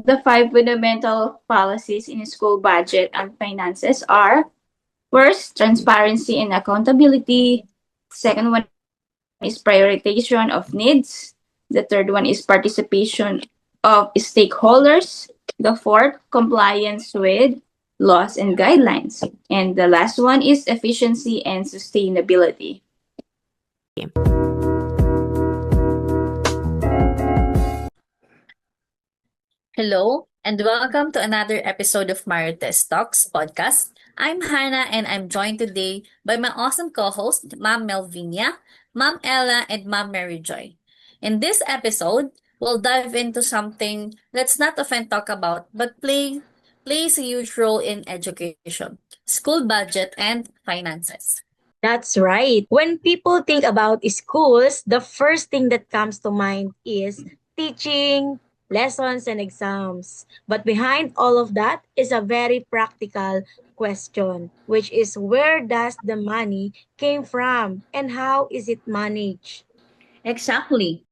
The five fundamental policies in school budget and finances are: first, transparency and accountability. Second one is prioritization of needs. The third one is participation of stakeholders. The fourth, compliance with laws and guidelines. And the last one is efficiency and sustainability. Hello, and welcome to another episode of Marites Talks podcast. I'm Hannah, and I'm joined today by my awesome co-host, Ma'am Melvinia, Ma'am Ella, and Ma'am Mary Joy. In this episode, we'll dive into something let's not often talk about, but plays a huge role in education: school budget and finances. That's right. When people think about schools, the first thing that comes to mind is teaching, lessons, and exams. But behind all of that is a very practical question, which is where does the money came from and how is it managed? Exactly.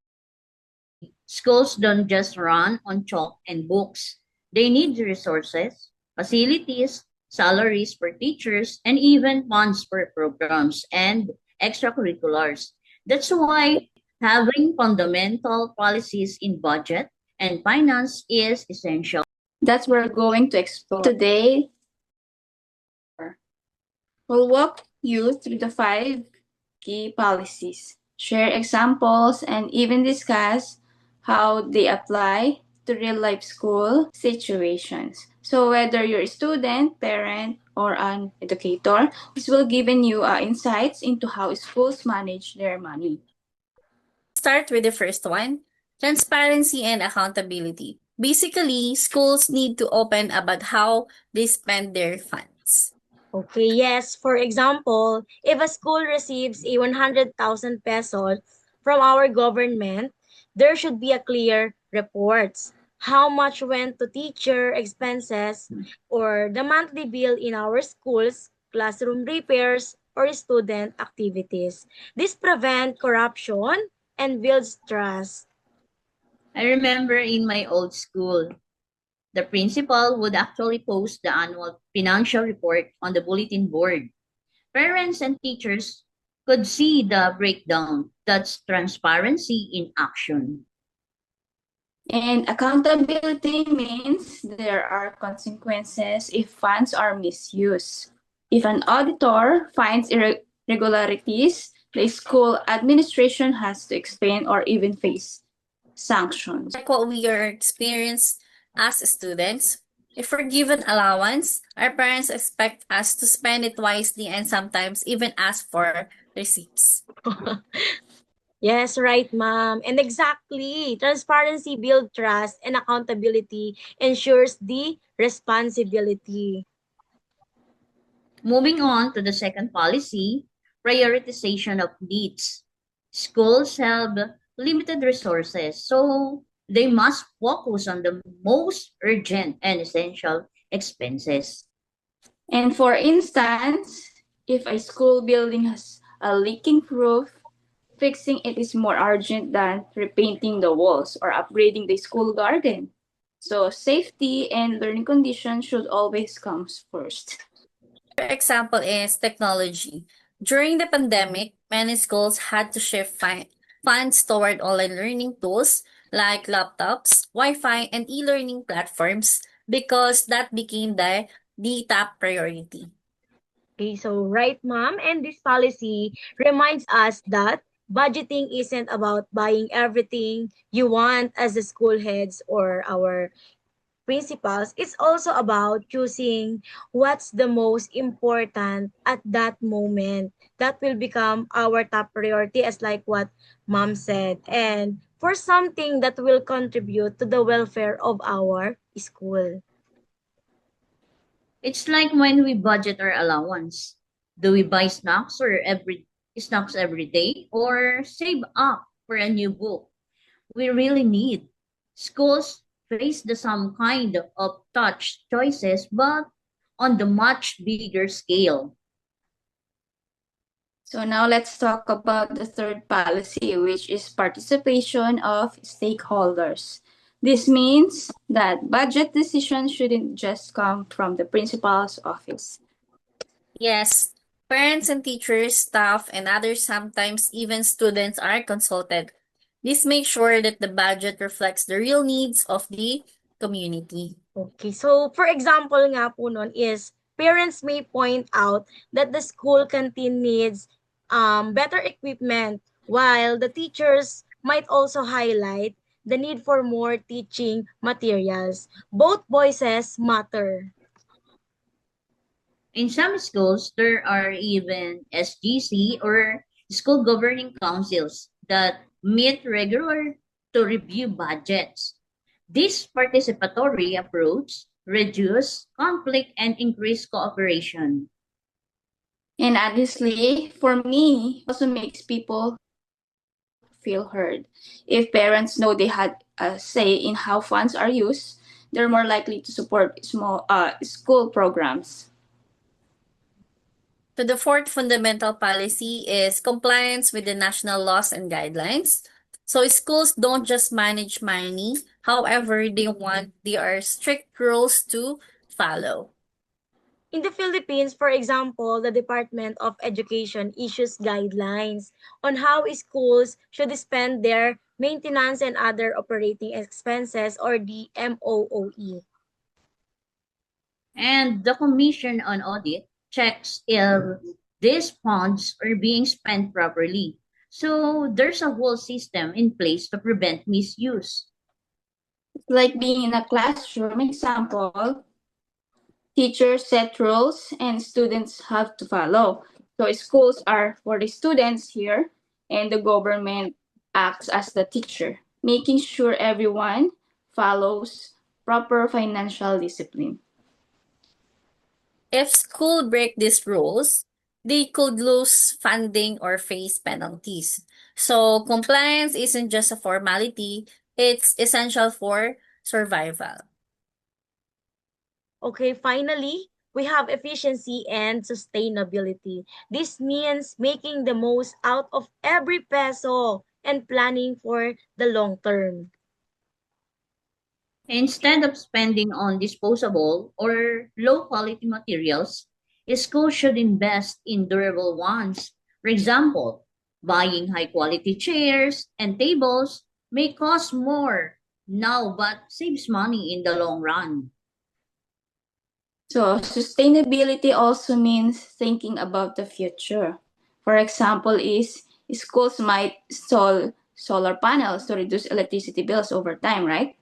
Schools don't just run on chalk and books. They need resources, facilities, salaries for teachers, and even funds for programs and extracurriculars. That's why having fundamental policies in budget and finance is essential. That's what we're going to explore today. We'll walk you through the five key policies, share examples, and even discuss how they apply to real life school situations. So, whether you're a student, parent, or an educator, this will give you insights into how schools manage their money. Start with the first one: transparency and accountability. Basically, schools need to open about how they spend their funds. Okay, yes. For example, if a school receives a 100,000 pesos from our government, there should be a clear reports. How much went to teacher expenses or the monthly bill in our schools, classroom repairs, or student activities. This prevent corruption and builds trust. I remember in my old school, the principal would actually post the annual financial report on the bulletin board. Parents and teachers could see the breakdown. That's transparency in action. And accountability means there are consequences if funds are misused. If an auditor finds irregularities, the school administration has to explain or even face sanctions. Like what we are experienced as students, if we're given allowance, our parents expect us to spend it wisely and sometimes even ask for receipts. Yes, right, ma'am. And exactly, transparency builds trust and accountability ensures the responsibility. Moving on to the second policy, prioritization of needs. Schools have limited resources, so they must focus on the most urgent and essential expenses. And for instance, if a school building has a leaking roof, fixing it is more urgent than repainting the walls or upgrading the school garden. So safety and learning conditions should always come first. Another example is technology. During the pandemic, many schools had to shift funds toward online learning tools like laptops, Wi-Fi, and e-learning platforms because that became the top priority. Okay, so right, ma'am. And this policy reminds us that budgeting isn't about buying everything you want as the school heads or our principals. It's also about choosing what's the most important at that moment. That will become our top priority, as like what mom said. And for something that will contribute to the welfare of our school. It's like when we budget our allowance. Do we buy snacks every day or save up for a new book we really need? Schools face the some kind of touch choices, but on the much bigger scale. So now let's talk about the third policy, which is participation of stakeholders. This means that budget decisions shouldn't just come from the principal's office. Yes, parents and teachers, staff, and others, sometimes even students, are consulted. This makes sure that the budget reflects the real needs of the community. Okay, so for example nga po nun is, parents may point out that the school canteen needs better equipment, while the teachers might also highlight the need for more teaching materials. Both voices matter. In some schools, there are even SGC or school governing councils that meet regular to review budgets. This participatory approach reduces conflict and increase cooperation. And honestly, for me, also makes people feel heard. If parents know they had a say in how funds are used, they're more likely to support small school programs. So the fourth fundamental policy is compliance with the national laws and guidelines. So schools don't just manage money, however, there are strict rules to follow. In the Philippines, for example, the Department of Education issues guidelines on how schools should spend their maintenance and other operating expenses, or the MOOE. And the Commission on Audit checks if these funds are being spent properly. So there's a whole system in place to prevent misuse. It's like being in a classroom example, teachers set rules and students have to follow. So schools are for the students here and the government acts as the teacher, making sure everyone follows proper financial discipline. If school break these rules, they could lose funding or face penalties. So compliance isn't just a formality, it's essential for survival. Okay, finally, we have efficiency and sustainability. This means making the most out of every peso and planning for the long term. Instead of spending on disposable or low quality materials, schools should invest in durable ones. For example, buying high quality chairs and tables may cost more now but saves money in the long run. So sustainability also means thinking about the future. For example, is schools might install solar panels to reduce electricity bills over time, right?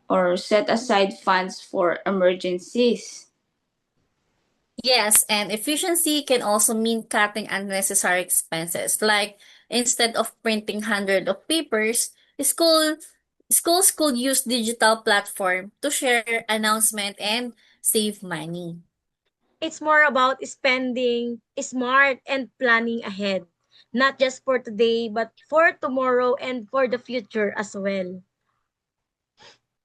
Or set aside funds for emergencies. Yes, and efficiency can also mean cutting unnecessary expenses. Like instead of printing hundreds of papers, school schools could use digital platform to share announcement and save money. It's more about spending smart and planning ahead, not just for today, but for tomorrow and for the future as well.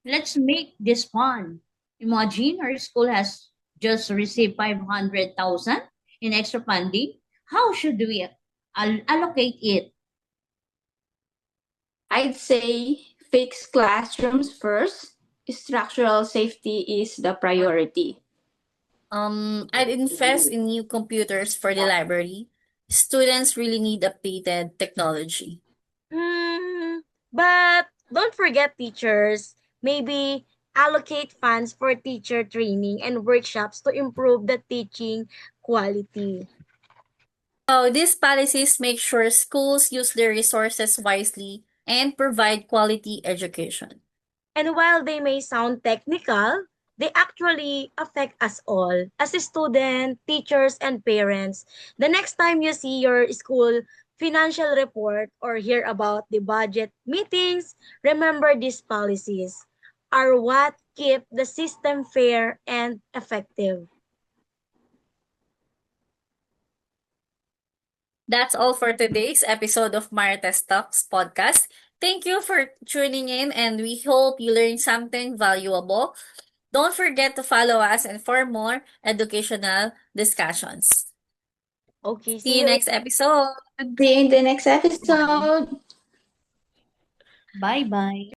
Let's make this fun. Imagine our school has just received 500,000 in extra funding. How should we allocate it? I'd say fix classrooms first. Structural safety is the priority. I'd invest in new computers for the library. Students really need updated technology. But don't forget teachers. Maybe allocate funds for teacher training and workshops to improve the teaching quality. So these policies make sure schools use their resources wisely and provide quality education. And while they may sound technical, they actually affect us all as a student, teachers, and parents. The next time you see your school financial report or hear about the budget meetings, remember these policies are what keep the system fair and effective. That's all for today's episode of Marites Talks podcast. Thank you for tuning in and we hope you learned something valuable. Don't forget to follow us and for more educational discussions. Okay, See you next episode. See you in the next episode. Bye bye.